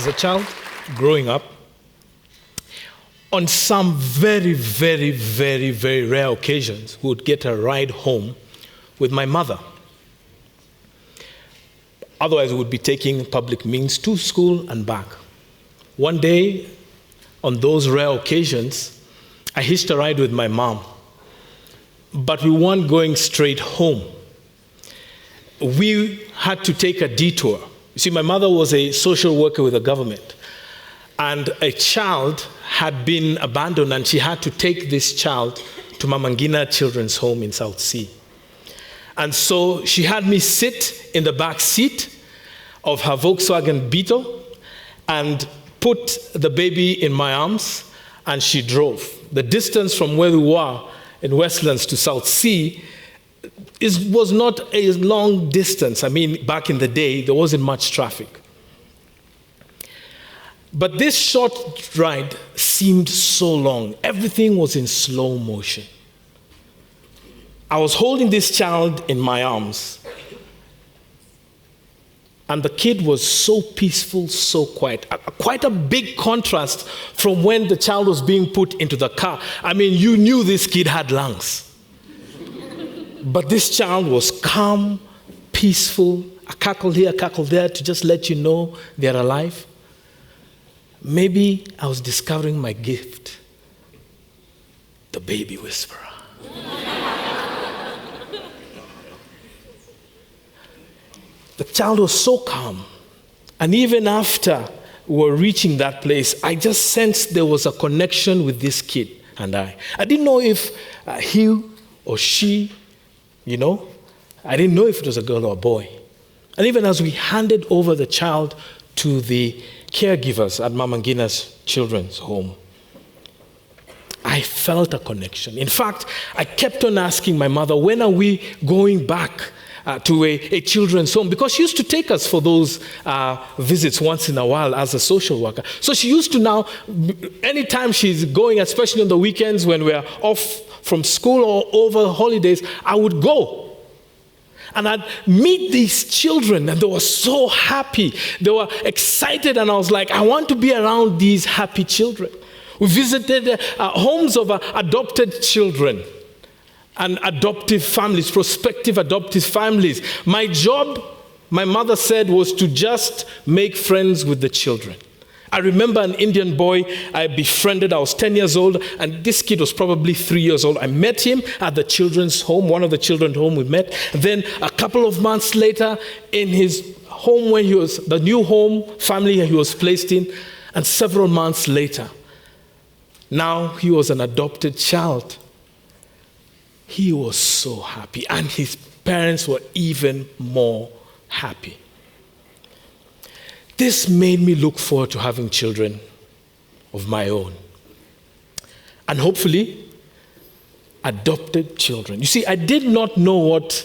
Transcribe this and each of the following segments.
as a child, growing up, on some very, very, very, very rare occasions, would get a ride home with my mother. Otherwise, we would be taking public means to school and back. One day, on those rare occasions, I hitched a ride with my mom, but we weren't going straight home. We had to take a detour. You see, my mother was a social worker with the government, and a child had been abandoned, and she had to take this child to Mama Ngina Children's Home in South Sea. And so she had me sit in the back seat of her Volkswagen Beetle and put the baby in my arms, and she drove. The distance from where we were in Westlands to South Sea was not a long distance. I mean, back in the day, there wasn't much traffic. But this short ride seemed so long. Everything was in slow motion. I was holding this child in my arms, and the kid was so peaceful, so quiet. Quite a big contrast from when the child was being put into the car. I mean, you knew this kid had lungs. But this child was calm, peaceful, a cackle here, a cackle there, to just let you know they're alive. Maybe I was discovering my gift, the baby whisperer. The child was so calm. And even after we were reaching that place, I just sensed there was a connection with this kid and I. I didn't know if he or she, I didn't know if it was a girl or a boy. And even as we handed over the child to the caregivers at Mama Ngina's Children's Home, I felt a connection. In fact, I kept on asking my mother, when are we going back to a children's home? Because she used to take us for those visits once in a while as a social worker. So she used to now, anytime she's going, especially on the weekends when we're off from school or over holidays, I would go. And I'd meet these children, and they were so happy. They were excited, and I was like, I want to be around these happy children. We visited homes of adopted children and adoptive families, prospective adoptive families. My job, my mother said, was to just make friends with the children. I remember an Indian boy I befriended. I was 10 years old, and this kid was probably 3 years old. I met him at the children's home, one of the children's home we met. Then a couple of months later, in his home when he was, the new home family he was placed in, and several months later, now he was an adopted child. He was so happy, and his parents were even more happy. This made me look forward to having children of my own. And hopefully, adopted children. You see, I did not know what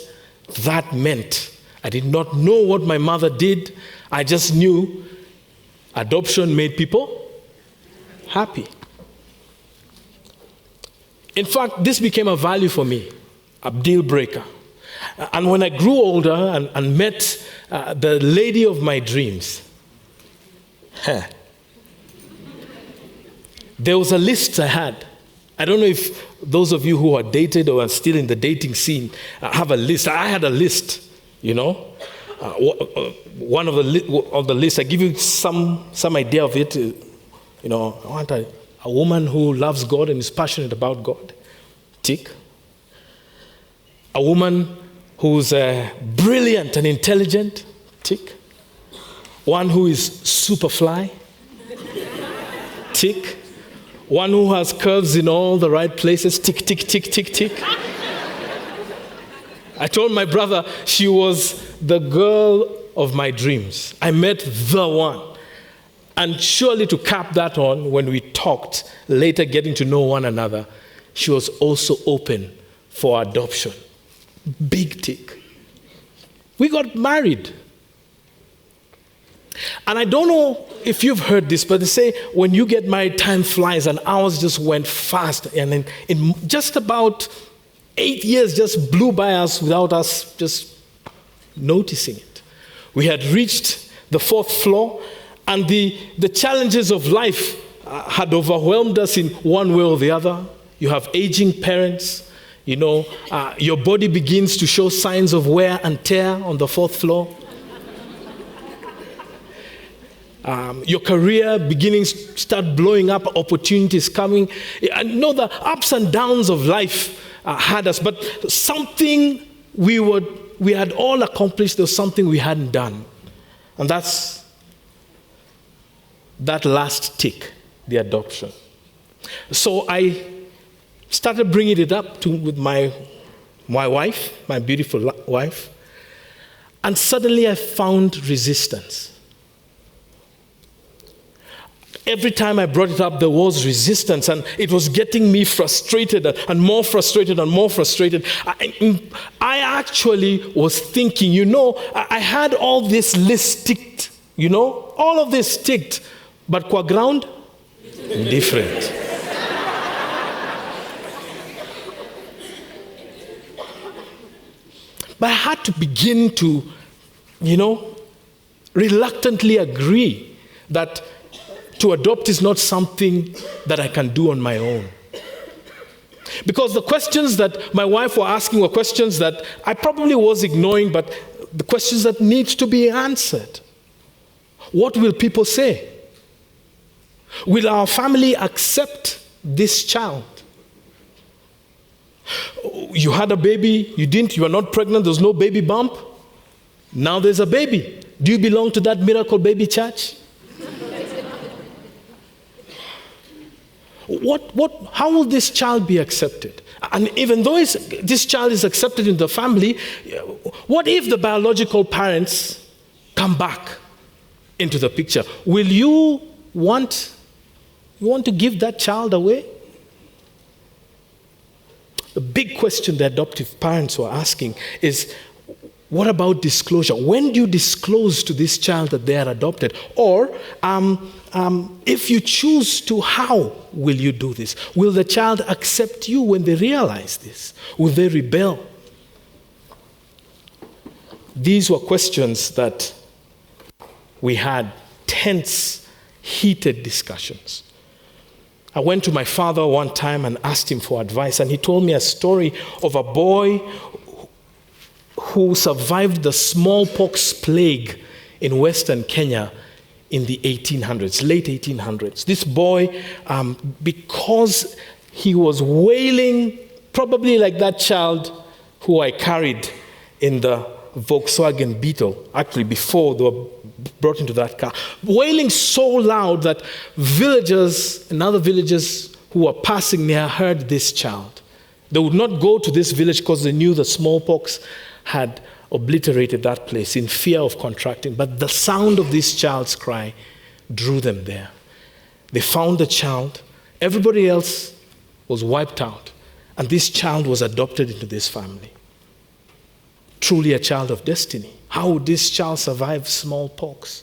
that meant. I did not know what my mother did. I just knew adoption made people happy. In fact, this became a value for me, a deal breaker. And when I grew older and met the lady of my dreams, there was a list I had. I don't know if those of you who are dated or are still in the dating scene have a list. I had a list, one of the list. I give you some idea of it. I want a woman who loves God and is passionate about God. Tick. A woman who's brilliant and intelligent. Tick. One who is super fly. Tick. One who has curves in all the right places. Tick, tick, tick, tick, tick. I told my brother she was the girl of my dreams. I met the one. And surely to cap that on, when we talked, later getting to know one another, she was also open for adoption. Big tick. We got married. And I don't know if you've heard this, but they say when you get married, time flies, and ours just went fast. And in just about 8 years just blew by us without us just noticing it. We had reached the 4th floor, And the challenges of life had overwhelmed us in one way or the other. You have aging parents, your body begins to show signs of wear and tear on the fourth floor. Your career beginnings start blowing up, opportunities coming. I know the ups and downs of life had us, but something we had all accomplished, there was something we hadn't done. And that's that last tick, the adoption. So I started bringing it up with my wife, my beautiful wife, and suddenly I found resistance. Every time I brought it up, there was resistance, and it was getting me frustrated and more frustrated and more frustrated. I actually was thinking, I had all this list ticked, all of this ticked, but qua ground, different. But I had to begin to, reluctantly agree that to adopt is not something that I can do on my own. Because the questions that my wife were asking were questions that I probably was ignoring, but the questions that need to be answered. What will people say? Will our family accept this child? You had a baby, you were not pregnant, there's no baby bump. Now there's a baby. Do you belong to that miracle baby church? How will this child be accepted? And even though this child is accepted in the family, what if the biological parents come back into the picture? Will you want to give that child away? The big question the adoptive parents were asking is, what about disclosure? When do you disclose to this child that they are adopted? Or, if you choose to, how will you do this? Will the child accept you when they realize this? Will they rebel? These were questions that we had tense, heated discussions. I went to my father one time and asked him for advice, and he told me a story of a boy who survived the smallpox plague in Western Kenya in the 1800s, late 1800s. This boy, because he was wailing, probably like that child who I carried in the Volkswagen Beetle, actually before they were brought into that car, wailing so loud that villagers and other villagers who were passing near heard this child. They would not go to this village because they knew the smallpox had obliterated that place in fear of contracting. But the sound of this child's cry drew them there. They found the child. Everybody else was wiped out. And this child was adopted into this family. Truly a child of destiny. How would this child survive smallpox?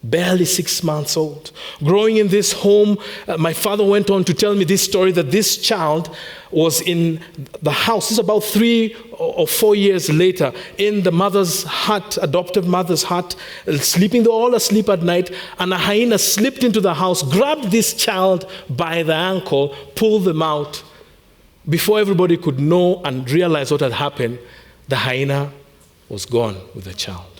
Barely 6 months old. Growing in this home, my father went on to tell me this story that this child was in the house. This is about 3 or 4 years later, in the mother's hut, adoptive mother's hut, sleeping. They were all asleep at night, and a hyena slipped into the house, grabbed this child by the ankle, pulled them out. Before everybody could know and realize what had happened, the hyena was gone with the child.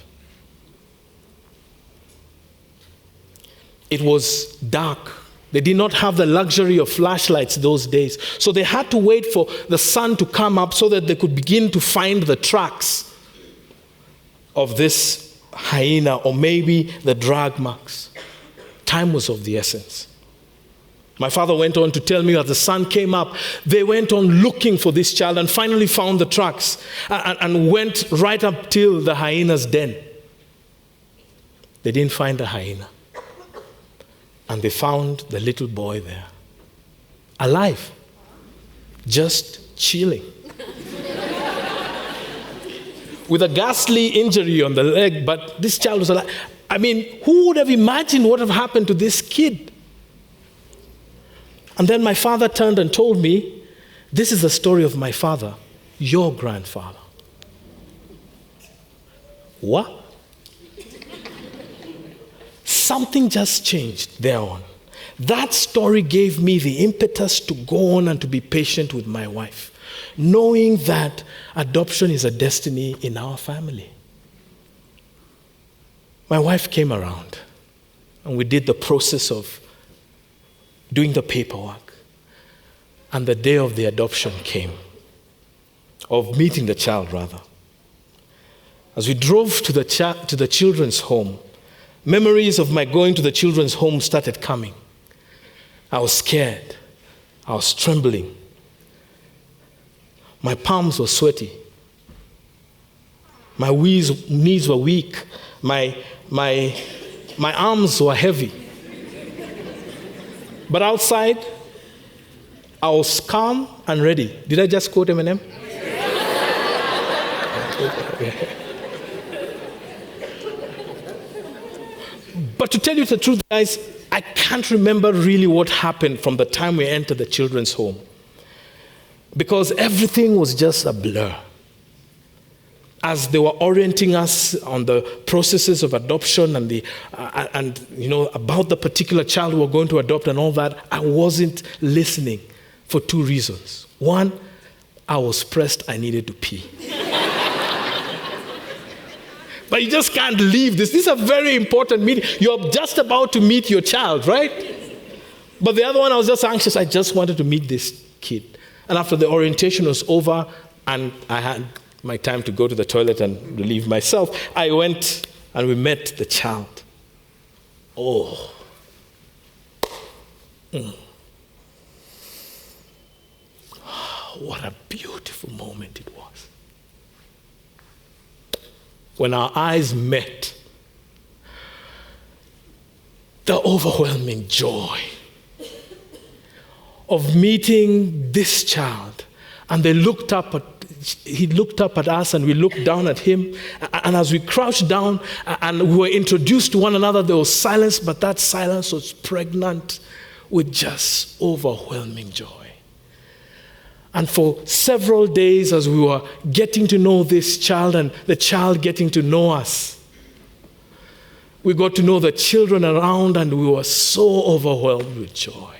It was dark. They did not have the luxury of flashlights those days. So they had to wait for the sun to come up so that they could begin to find the tracks of this hyena, or maybe the drag marks. Time was of the essence. My father went on to tell me as the sun came up, they went on looking for this child and finally found the tracks and went right up till the hyena's den. They didn't find the hyena. And they found the little boy there, alive, just chilling, with a ghastly injury on the leg, but this child was alive. I mean, who would have imagined what would have happened to this kid? And then my father turned and told me, this is the story of my father, your grandfather. What? something just changed there on. That story gave me the impetus to go on and to be patient with my wife, knowing that adoption is a destiny in our family. My wife came around, and we did the process of doing the paperwork. And the day of the adoption came, of meeting the child, rather. As we drove to the children's home, memories of my going to the children's home started coming. I was scared. I was trembling. My palms were sweaty. My knees were weak. My arms were heavy. But outside, I was calm and ready. Did I just quote Eminem? But to tell you the truth, guys, I can't remember really what happened from the time we entered the children's home, because everything was just a blur. As they were orienting us on the processes of adoption and about the particular child we were going to adopt and all that, I wasn't listening for two reasons. One, I was pressed, I needed to pee. But you just can't leave this. This is a very important meeting. You're just about to meet your child, right? But the other one, I was just anxious. I just wanted to meet this kid. And after the orientation was over and I had my time to go to the toilet and relieve myself, I went and we met the child. Oh. What a beautiful moment it was. When our eyes met, the overwhelming joy of meeting this child. And he looked up at us and we looked down at him. And as we crouched down and we were introduced to one another, there was silence, but that silence was pregnant with just overwhelming joy. And for several days, as we were getting to know this child and the child getting to know us, we got to know the children around and we were so overwhelmed with joy.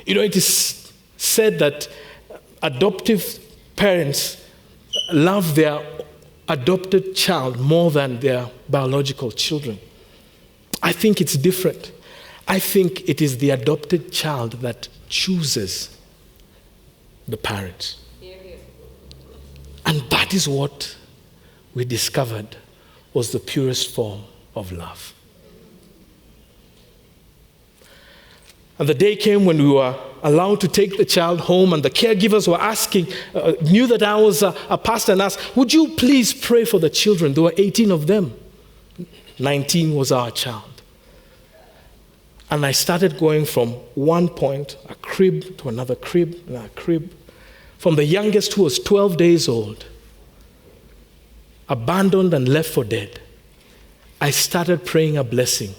You know, it is said that adoptive parents love their adopted child more than their biological children. I think it's different. I think it is the adopted child that chooses the parents. And that is what we discovered was the purest form of love. And the day came when we were allowed to take the child home, and the caregivers were asking, knew that I was a pastor, and asked, would you please pray for the children? There were 18 of them. 19 was our child. And I started going from one point, a crib, to another crib, another crib. From the youngest, who was 12 days old, abandoned and left for dead, I started praying a blessing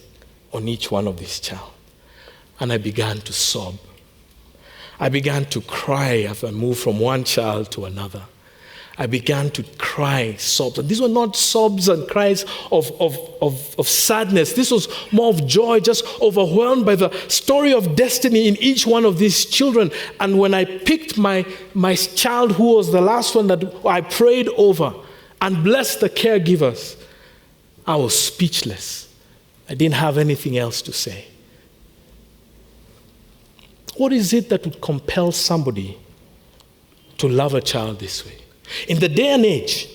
on each one of these child. And I began to sob. I began to cry as I moved from one child to another. I began to cry sobs. And these were not sobs and cries of sadness. This was more of joy, just overwhelmed by the story of destiny in each one of these children. And when I picked my child, who was the last one that I prayed over and blessed the caregivers, I was speechless. I didn't have anything else to say. What is it that would compel somebody to love a child this way? In the day and age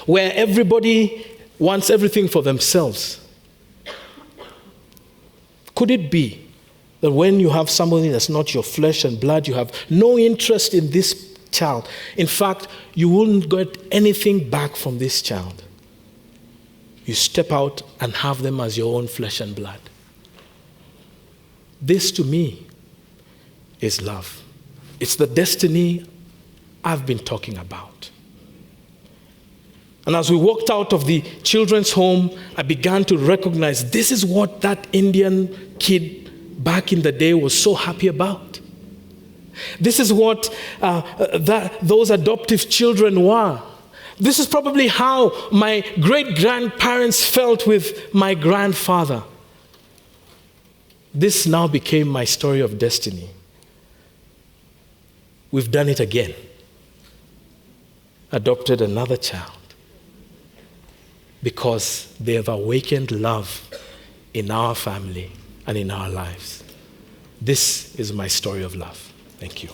where everybody wants everything for themselves, could it be that when you have somebody that's not your flesh and blood, you have no interest in this child? In fact, you wouldn't get anything back from this child. You step out and have them as your own flesh and blood. This, to me, is love. It's the destiny I've been talking about. And as we walked out of the children's home, I began to recognize this is what that Indian kid back in the day was so happy about. This is what those adoptive children were. This is probably how my great-grandparents felt with my grandfather. This now became my story of destiny. We've done it again. Adopted another child because they have awakened love in our family and in our lives. This is my story of love. Thank you.